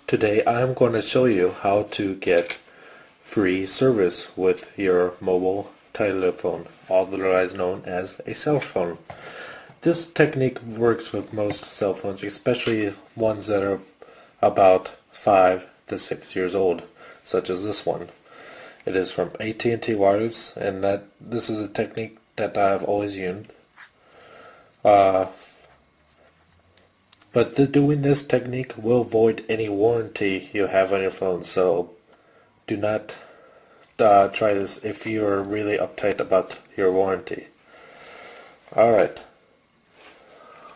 Today I'm going to show you how to get free service with your mobile telephone, otherwise known as a cell phone. This technique works with most cell phones, especially ones that are about 5 to 6 years old, such as this one. It is from AT&T Wireless, and this is a technique that I've always used. But doing this technique will void any warranty you have on your phone, so do not try this if you're really uptight about your warranty. Alright.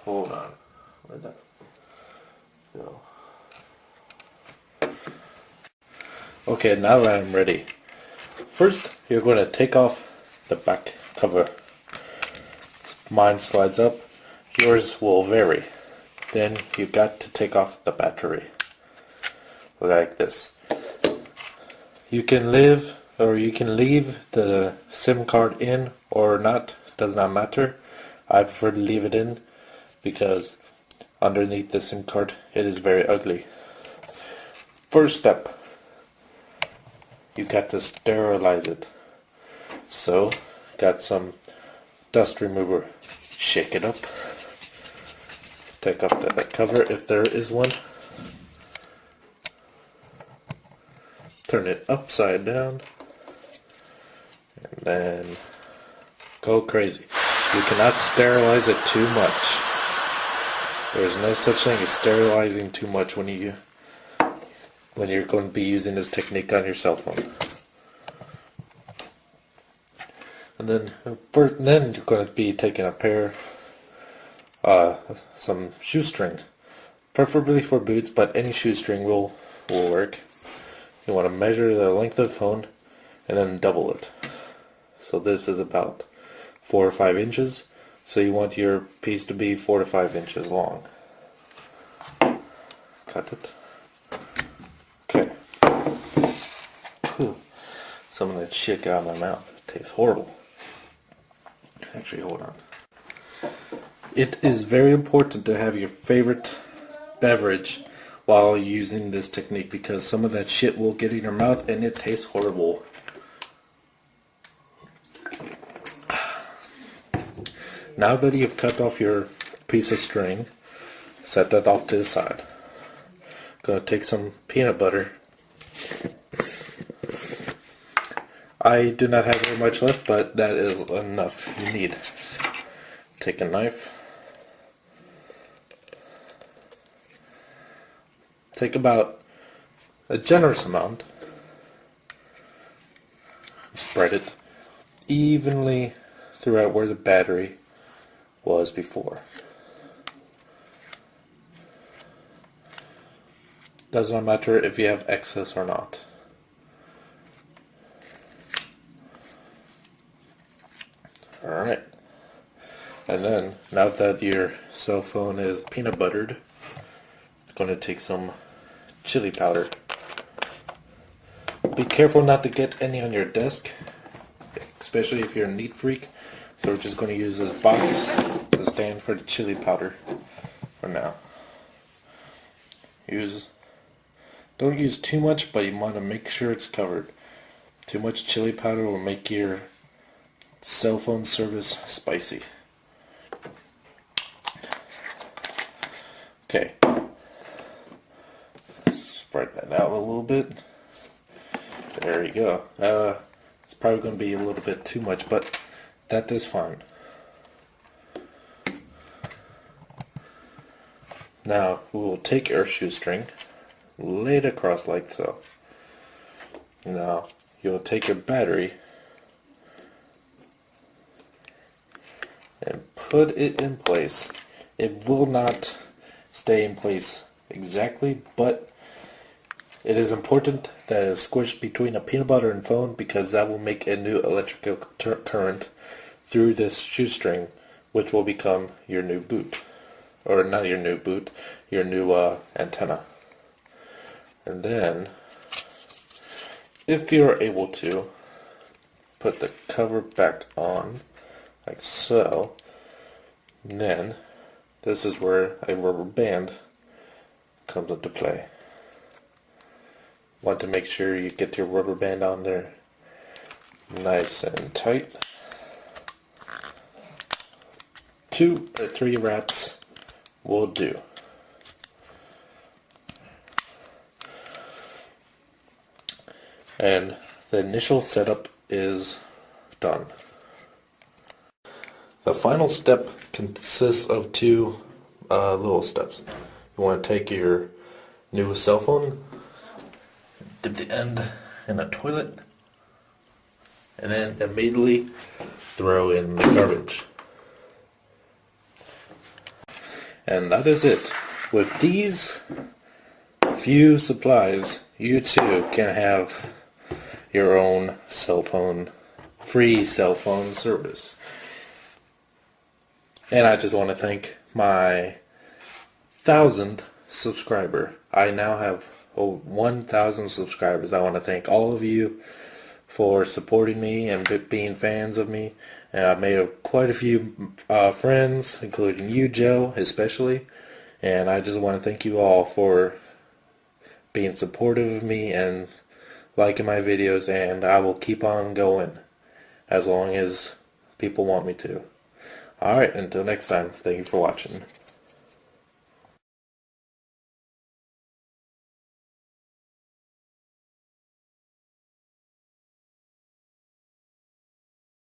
Hold on. Where'd that go? Okay, now I'm ready. First, you're going to take off the back cover. Mine slides up. Yours will vary. Then you got to take off the battery. Like this. You can leave the SIM card in or not, does not matter. I prefer to leave it in because underneath the SIM card it is very ugly. First step, you got to sterilize it. So, got some dust remover. Shake it up. Take off the cover if there is one. Turn it upside down. And then go crazy. You cannot sterilize it too much. There's no such thing as sterilizing too much when you're going to be using this technique on your cell phone. And then you're going to be taking a pair some shoestring, preferably for boots, but any shoestring will work. You want to measure the length of the phone and then double it. So this is about 4 or 5 inches. So you want your piece to be 4 to 5 inches long. Cut it. Okay. Whew. Some of that shit got out of my mouth. It tastes horrible. Actually, hold on. It is very important to have your favorite beverage while using this technique because some of that shit will get in your mouth and it tastes horrible. Now that you've cut off your piece of string, set that off to the side. Gonna take some peanut butter. I do not have very much left, but that is enough you need. Take a knife. Take about a generous amount. Spread it evenly throughout where the battery was before. Does not matter if you have excess or not. Alright. And then, now that your cell phone is peanut buttered, it's going to take some chili powder. Be careful not to get any on your desk, especially if you're a neat freak. So we're just going to use this box to stand for the chili powder for now. Don't use too much, but you want to make sure it's covered. Too much chili powder will make your cell phone service spicy. Okay. Spread that out a little bit. There you go. It's probably going to be a little bit too much, but that is fine. Now we will take our shoestring, lay it across like so. Now you'll take your battery and put it in place. It will not stay in place exactly, but it is important that it is squished between a peanut butter and phone because that will make a new electrical current through this shoestring, which will become your new boot. Or not your new boot, your new antenna. And then, if you're able to, put the cover back on, like so. And then, this is where a rubber band comes into play. Want to make sure you get your rubber band on there nice and tight. 2 or 3 wraps will do. And the initial setup is done. The final step consists of 2 little steps. You want to take your new cell phone, dip the end in a toilet, and then immediately throw in the garbage. And that is it. With these few supplies, you too can have your own cell phone, free cell phone service. And I just want to thank my 1,000th subscriber. I now have 1,000 subscribers. I want to thank all of you for supporting me and being fans of me. And I've made quite a few friends, including you, Joe, especially. And I just want to thank you all for being supportive of me and liking my videos. And I will keep on going as long as people want me to. Alright, until next time, thank you for watching.